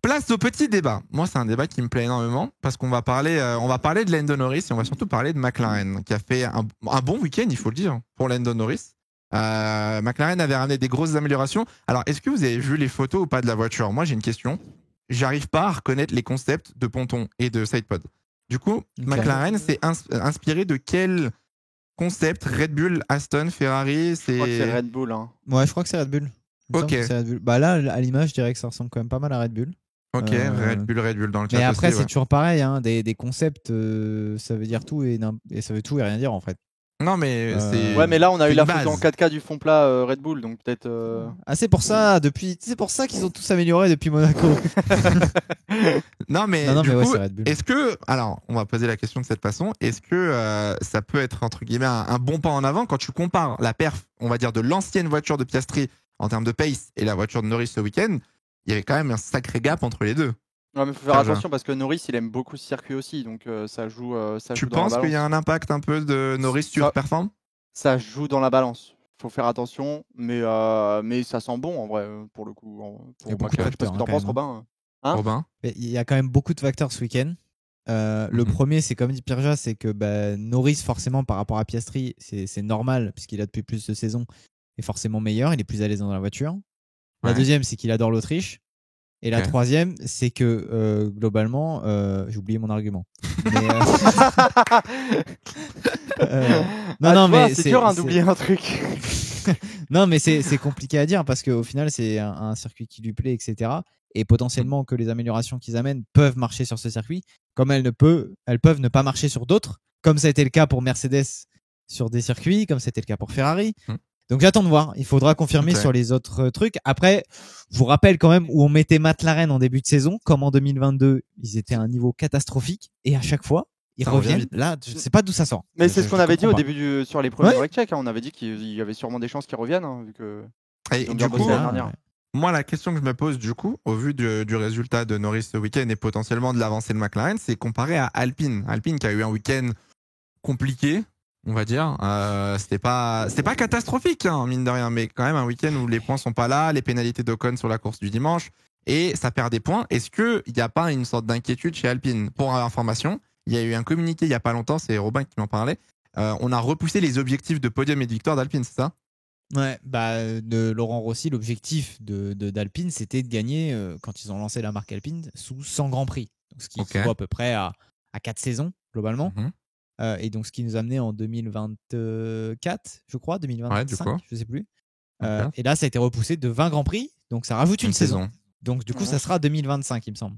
Place au petit débat. Moi, c'est un débat qui me plaît énormément parce qu'on va parler de Lando Norris et on va surtout parler de McLaren qui a fait un bon week-end, il faut le dire, pour Lando Norris. McLaren avait ramené des grosses améliorations. Alors, est-ce que vous avez vu les photos ou pas de la voiture? Moi, j'ai une question. J'arrive pas à reconnaître les concepts de ponton et de sidepod. Du coup, McLaren s'est inspiré de quel concept? Red Bull, Aston, Ferrari? Je crois que c'est Red Bull. Hein. Ouais, je crois que c'est Red Bull. Ok. Red Bull. Bah là, à l'image, je dirais que ça ressemble quand même pas mal à Red Bull. Ok, Red Bull dans le chat. Mais après, aussi, c'est toujours pareil. Hein, des concepts, ça veut dire tout et ça veut tout et rien dire en fait. Non, mais c'est. Ouais, mais là, on a eu la base. photo en 4K du fond plat Red Bull, donc peut-être. Ah, c'est pour ça qu'ils ont tous amélioré depuis Monaco. Non, mais non, du mais coup, c'est Red Bull. est-ce que. Alors, on va poser la question de cette façon. Est-ce que ça peut être, entre guillemets, un bon pas en avant quand tu compares la perf, on va dire, de l'ancienne voiture de Piastri en termes de pace et la voiture de Norris ce week-end? Il y avait quand même un sacré gap entre les deux. Ouais, mais faut faire attention parce que Norris, il aime beaucoup ce circuit aussi, donc ça joue. Tu penses qu'il y a un impact un peu de Norris sur Perform? Ça joue dans la balance. Faut faire attention, mais ça sent bon en vrai pour le coup. Il y a beaucoup de facteurs. Qu'est-ce que t'en penses, Robin? Robin, il y a quand même beaucoup de facteurs ce week-end. Le premier, c'est comme dit Pirja, c'est que Norris, forcément, par rapport à Piastri, c'est normal, puisqu'il a depuis plus de saisons, est forcément meilleur, il est plus à l'aise dans la voiture. La deuxième, c'est qu'il adore l'Autriche. Et la troisième, c'est que globalement, j'ai oublié mon argument. Mais, mais c'est dur d'oublier un truc. Non, mais c'est compliqué à dire parce qu'au final, c'est un circuit qui lui plaît, etc. Et potentiellement que les améliorations qu'ils amènent peuvent marcher sur ce circuit, comme elles peuvent ne pas marcher sur d'autres, comme ça a été le cas pour Mercedes sur des circuits, comme c'était le cas pour Ferrari. Donc j'attends de voir. Il faudra confirmer sur les autres trucs. Après, je vous rappelle quand même où on mettait McLaren en début de saison, comme en 2022, ils étaient à un niveau catastrophique et à chaque fois, ils reviennent. Là, je sais pas d'où ça sort. Mais c'est ce qu'on avait dit au début sur les premiers direct check. On avait dit qu'il y avait sûrement des chances qu'ils reviennent, hein, vu que. Et du coup, moi, la question que je me pose, du coup, au vu du résultat de Norris ce week-end et potentiellement de l'avancée de McLaren, c'est comparé à Alpine. Alpine qui a eu un week-end compliqué, on va dire. C'était pas catastrophique, hein, mine de rien, mais quand même un week-end où les points sont pas là, les pénalités d'Ocon sur la course du dimanche, et ça perd des points. Est-ce qu'il n'y a pas une sorte d'inquiétude chez Alpine? Pour information, il y a eu un communiqué il y a pas longtemps, c'est Robin qui m'en parlait. On a repoussé les objectifs de podium et de victoire d'Alpine, c'est ça? Ouais, de Laurent Rossi, l'objectif d'Alpine, c'était de gagner, quand ils ont lancé la marque Alpine, sous 100 Grands Prix. Donc, ce qui vaut à peu près à 4 saisons, globalement. Et donc, ce qui nous a amené en 2024, je crois, 2025, je sais plus. Et là, ça a été repoussé de 20 Grands Prix, donc ça rajoute une saison. Donc, du coup, ça sera 2025, il me semble.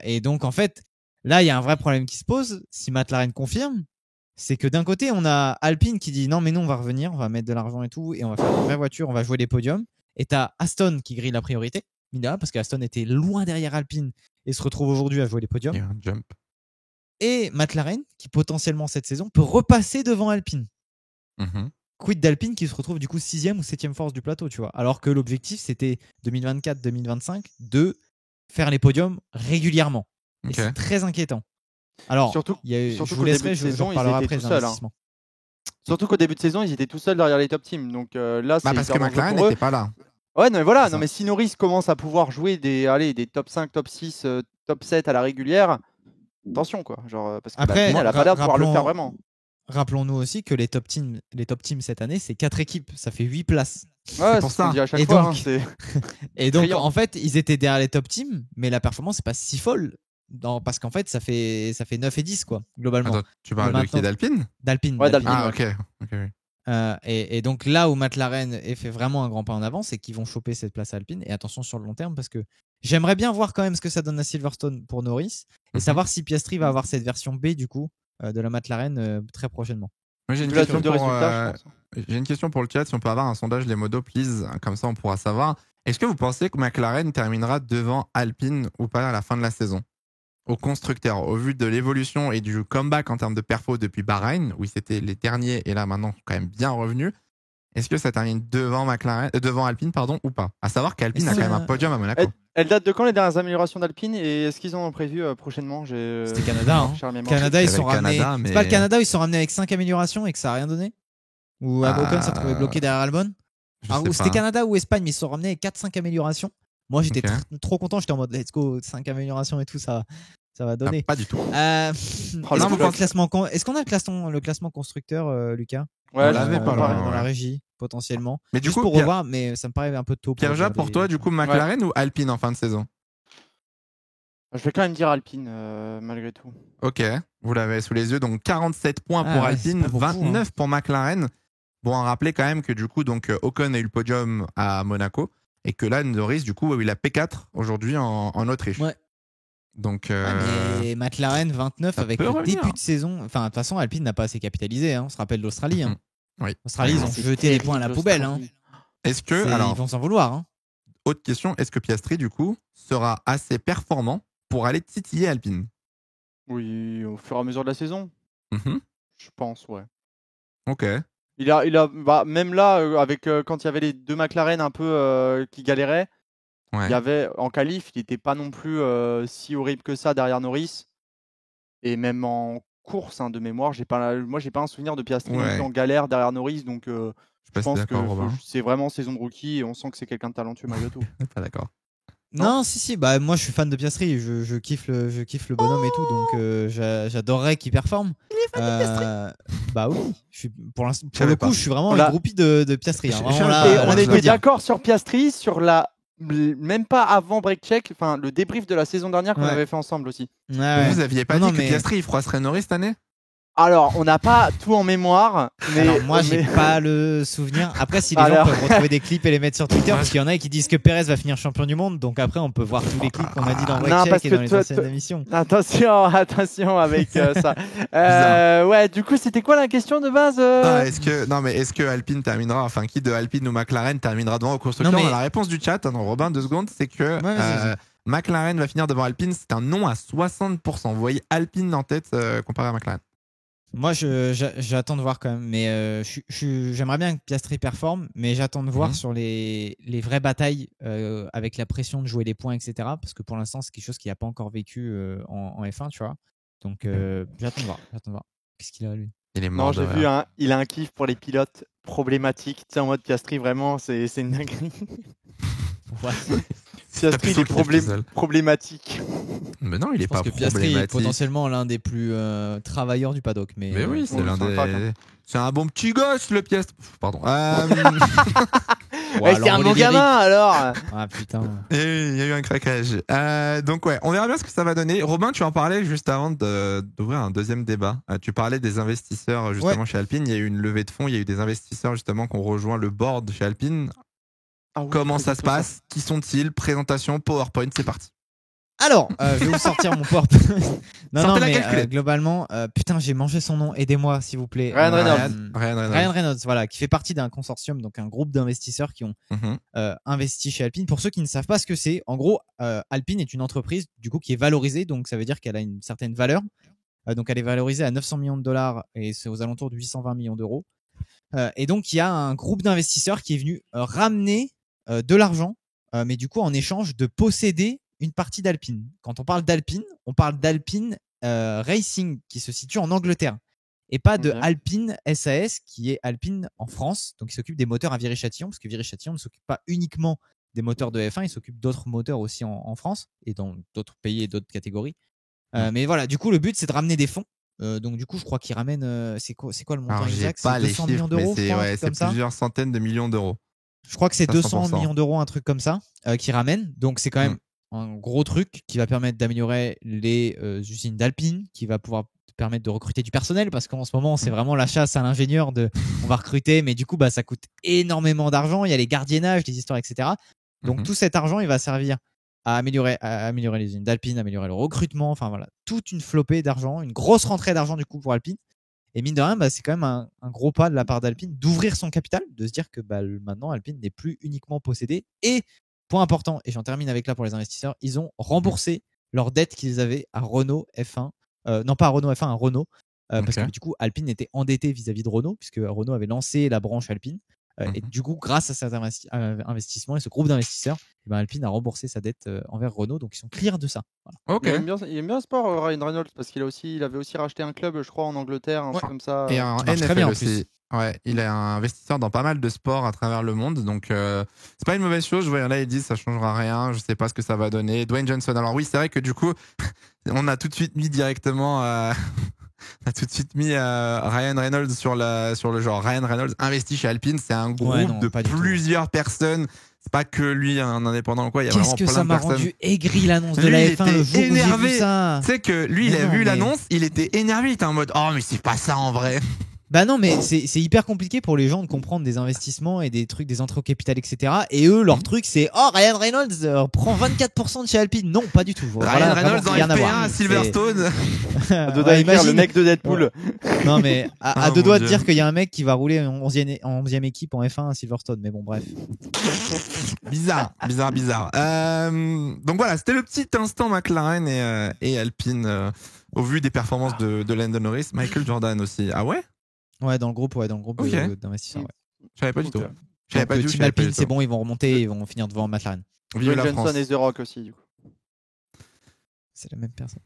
Et donc, en fait, là, il y a un vrai problème qui se pose. Si McLaren confirme, c'est que d'un côté, on a Alpine qui dit non, mais nous, on va revenir, on va mettre de l'argent et tout, et on va faire une vraie voiture, on va jouer des podiums. Et t'as Aston qui grille la priorité, parce qu'Aston était loin derrière Alpine et se retrouve aujourd'hui à jouer les podiums. Et McLaren qui, potentiellement, cette saison, peut repasser devant Alpine. Quid d'Alpine qui se retrouve du coup 6e ou 7e force du plateau, tu vois. Alors que l'objectif, c'était 2024-2025 de faire les podiums régulièrement. Et c'est très inquiétant. Alors, surtout je vous laisserai, je parlerai après des investissements. Surtout qu'au début de saison, ils étaient tout seuls derrière les top teams. Donc là, c'est parce que McLaren n'était pas là. Ouais, non, mais voilà. Non, mais si Norris commence à pouvoir jouer des top 5, top 6, top 7 à la régulière, attention quoi. Genre, parce que après, elle a pas l'air de pouvoir le faire vraiment. Rappelons-nous aussi que les top teams cette année, c'est 4 équipes. Ça fait 8 places. Ouais, c'est pour ça. Dit à chaque fois, et donc, en fait, ils étaient derrière les top teams, mais la performance n'est pas si folle. Parce qu'en fait, ça fait 9 et 10, quoi, globalement. Attends, tu parles de qui, d'Alpine? D'Alpine. Ouais, d'Alpine. Ah, ok. Et donc là où McLaren fait vraiment un grand pas en avant, c'est qu'ils vont choper cette place à Alpine. Et attention sur le long terme, parce que j'aimerais bien voir quand même ce que ça donne à Silverstone pour Norris et savoir si Piastri va avoir cette version B du coup de la McLaren très prochainement. Moi, j'ai une question pour le chat. Si on peut avoir un sondage les modos, please, comme ça on pourra savoir. Est-ce que vous pensez que McLaren terminera devant Alpine ou pas à la fin de la saison? Au constructeur, au vu de l'évolution et du comeback en termes de perfo depuis Bahreïn, où ils étaient les derniers et là maintenant quand même bien revenus, est-ce que ça termine devant Alpine ou pas? À savoir qu'Alpine a quand même un podium à Monaco. Elle date de quand les dernières améliorations d'Alpine et est-ce qu'ils en ont prévu prochainement? C'était Canada. Canada, ils sont ramenés. C'est pas le Canada où ils sont ramenés avec 5 améliorations et que ça n'a rien donné? Ou Ocon s'est trouvé bloqué derrière Albon? C'était Canada ou Espagne, mais ils sont ramenés avec 4-5 améliorations. Moi, j'étais trop content. J'étais en mode let's go, 5 améliorations et tout, ça va donner. Pas du tout. Est-ce qu'on a le classement constructeur, Lucas? Ouais, on l'avait pas dans la régie, potentiellement. Mais du Juste coup, pour revoir, mais ça me paraît un peu tôt. Pierre-Ja, pour toi, du coup, McLaren ou Alpine en fin de saison? Je vais quand même dire Alpine, malgré tout. Ok, vous l'avez sous les yeux. Donc 47 points pour Alpine, beaucoup, 29 pour McLaren. Bon, à rappeler quand même que du coup, donc Ocon a eu le podium à Monaco et que là, Norris, du coup, il a P4 aujourd'hui en Autriche. Ouais. Donc, mais McLaren 29 avec le début de saison. Enfin, de toute façon, Alpine n'a pas assez capitalisé. Hein. On se rappelle l'Australie. Hein. Oui. L'Australie, ils ont jeté les points à la poubelle. Hein. Est-ce que, ils vont s'en vouloir. Hein. Autre question, est-ce que Piastri, du coup, sera assez performant pour aller titiller Alpine? Oui, au fur et à mesure de la saison. Je pense, ouais. Ok. Il a même là, avec quand il y avait les 2 McLaren un peu qui galéraient, il y avait en qualif, il n'était pas non plus si horrible que ça derrière Norris. Et même en course, de mémoire, j'ai pas un souvenir de Piastri non plus en galère derrière Norris, donc je pense que c'est vraiment saison de rookie et on sent que c'est quelqu'un de talentueux malgré tout. Pas d'accord. Non, si. Bah, moi, je suis fan de Piastri. Je kiffe le bonhomme et tout, donc j'adorerais qu'il performe. Bah oui. Pour le coup, je suis vraiment un groupie de Piastri. Hein. On était d'accord sur Piastri, sur même pas avant break check, enfin le débrief de la saison dernière qu'on avait fait ensemble aussi. Vous aviez pas dit que Piastri il froisserait Norris cette année? Alors, on n'a pas tout en mémoire. Mais alors, moi, j'ai pas le souvenir. Après, si les gens peuvent retrouver des clips et les mettre sur Twitter, parce qu'il y en a qui disent que Perez va finir champion du monde, donc après, on peut voir tous les clips qu'on a dit dans Break Check et dans les anciennes émissions. Attention avec ça. Ouais, du coup, c'était quoi la question de base Est-ce que Alpine terminera, enfin, qui de Alpine ou McLaren terminera devant au constructeur? La réponse du chat, Robin, 2 secondes, c'est que McLaren va finir devant Alpine. C'est un non à 60%. Vous voyez Alpine en tête comparé à McLaren. Moi, j'attends de voir quand même. Mais j'aimerais bien que Piastri performe, mais j'attends de voir sur les vraies batailles avec la pression de jouer les points, etc. Parce que pour l'instant, c'est quelque chose qu'il n'a pas encore vécu en F1, tu vois. Donc, j'attends de voir. Qu'est-ce qu'il a, lui? Il est mort. Non, j'ai vu, il a un kiff pour les pilotes problématiques. Tu sais, en mode Piastri, vraiment, c'est une dinguerie. Ouais. Piastri, il est problématique. Mais non, il est pas problématique. Piastri est potentiellement l'un des plus travailleurs du paddock. Mais oui, c'est l'un des. C'est un bon petit gosse, le Piastri. Pardon. C'est un bon gamin alors. Ah putain. Il y a eu un craquage. Donc ouais, on verra bien ce que ça va donner. Robin, tu en parlais juste avant d'ouvrir un deuxième débat. Tu parlais des investisseurs justement chez Alpine. Il y a eu une levée de fonds. Il y a eu des investisseurs justement qui ont rejoint le board chez Alpine. Comment ça se passe? Qui sont-ils? Présentation, PowerPoint, c'est parti. Alors, je vais vous sortir mon PowerPoint. non, mais globalement, putain, j'ai mangé son nom. Aidez-moi, s'il vous plaît. Ryan Reynolds. Ryan Reynolds, voilà, qui fait partie d'un consortium, donc un groupe d'investisseurs qui ont investi chez Alpine. Pour ceux qui ne savent pas ce que c'est, en gros, Alpine est une entreprise du coup qui est valorisée, donc ça veut dire qu'elle a une certaine valeur. Donc, elle est valorisée à 900 millions de dollars et c'est aux alentours de 820 millions d'euros. Et donc, il y a un groupe d'investisseurs qui est venu ramener de l'argent, mais du coup en échange de posséder une partie d'Alpine. Quand on parle d'Alpine, on parle d'Alpine Racing qui se situe en Angleterre et pas de Alpine SAS qui est Alpine en France, donc il s'occupe des moteurs à Viry-Châtillon, parce que Viry-Châtillon ne s'occupe pas uniquement des moteurs de F1, il s'occupe d'autres moteurs aussi en France et dans d'autres pays et d'autres catégories. Mais voilà, du coup le but c'est de ramener des fonds. Donc du coup je crois qu'il ramène c'est quoi le montant exact? C'est 200 millions d'euros, c'est plusieurs centaines de millions d'euros. Je crois que c'est 200 millions d'euros, un truc comme ça, qui ramène. Donc c'est quand même un gros truc qui va permettre d'améliorer les usines d'Alpine, qui va pouvoir permettre de recruter du personnel, parce qu'en ce moment c'est vraiment la chasse à l'ingénieur on va recruter, mais du coup ça coûte énormément d'argent. Il y a les gardiennages, les histoires, etc. Donc tout cet argent il va servir à améliorer les usines d'Alpine, améliorer le recrutement, enfin voilà, toute une flopée d'argent, une grosse rentrée d'argent du coup pour Alpine. Et mine de rien, c'est quand même un gros pas de la part d'Alpine d'ouvrir son capital, de se dire que maintenant Alpine n'est plus uniquement possédé. Et point important, et j'en termine avec là pour les investisseurs, ils ont remboursé leurs dettes qu'ils avaient à Renault F1, non pas à Renault F1, à Renault, parce que du coup Alpine était endetté vis-à-vis de Renault, puisque Renault avait lancé la branche Alpine. Et du coup, grâce à cet investissement et ce groupe d'investisseurs, Alpine a remboursé sa dette envers Renault, donc ils sont clears de ça. Voilà. Okay. Il aime bien le sport, Ryan Reynolds, parce qu'il avait aussi racheté un club, je crois, en Angleterre, un truc comme ça. Et en NFL aussi. Ouais, il est un investisseur dans pas mal de sports à travers le monde, donc c'est pas une mauvaise chose. Je vois, là, il dit ça changera rien, je sais pas ce que ça va donner. Dwayne Johnson, alors oui, c'est vrai que du coup, on a tout de suite mis directement... On a tout de suite mis Ryan Reynolds sur le genre. Ryan Reynolds investi chez Alpine, c'est un groupe de plusieurs personnes. C'est pas que lui, un indépendant ou quoi. Il y a vraiment plein de personnes. Qu'est-ce que ça m'a rendu aigri l'annonce de la F1 le jour où j'ai vu ça. Tu sais que lui, il a vu l'annonce, il était énervé, il était en mode oh mais c'est pas ça en vrai. Bah non, mais c'est hyper compliqué pour les gens de comprendre des investissements et des trucs, des entrées au capital, etc. Et eux, leur truc, c'est oh, Ryan Reynolds prend 24% de chez Alpine. Non, pas du tout. Ryan Reynolds dans FP1 à Silverstone. À deux doigts de dire le mec de Deadpool. Non, mais à deux doigts de dire qu'il y a un mec qui va rouler en 11e équipe en F1 à Silverstone. Mais bon, bref. Bizarre. Donc voilà, c'était le petit instant McLaren et Alpine au vu des performances de Lando Norris. Michael Jordan aussi. Ah ouais? Ouais, dans le groupe d'investisseurs. Ouais. Je savais pas du tout. Team Alpine, c'est bon, ils vont remonter, ils vont finir devant McLaren. Vive la France. Johnson et The Rock aussi, du coup. C'est la même personne.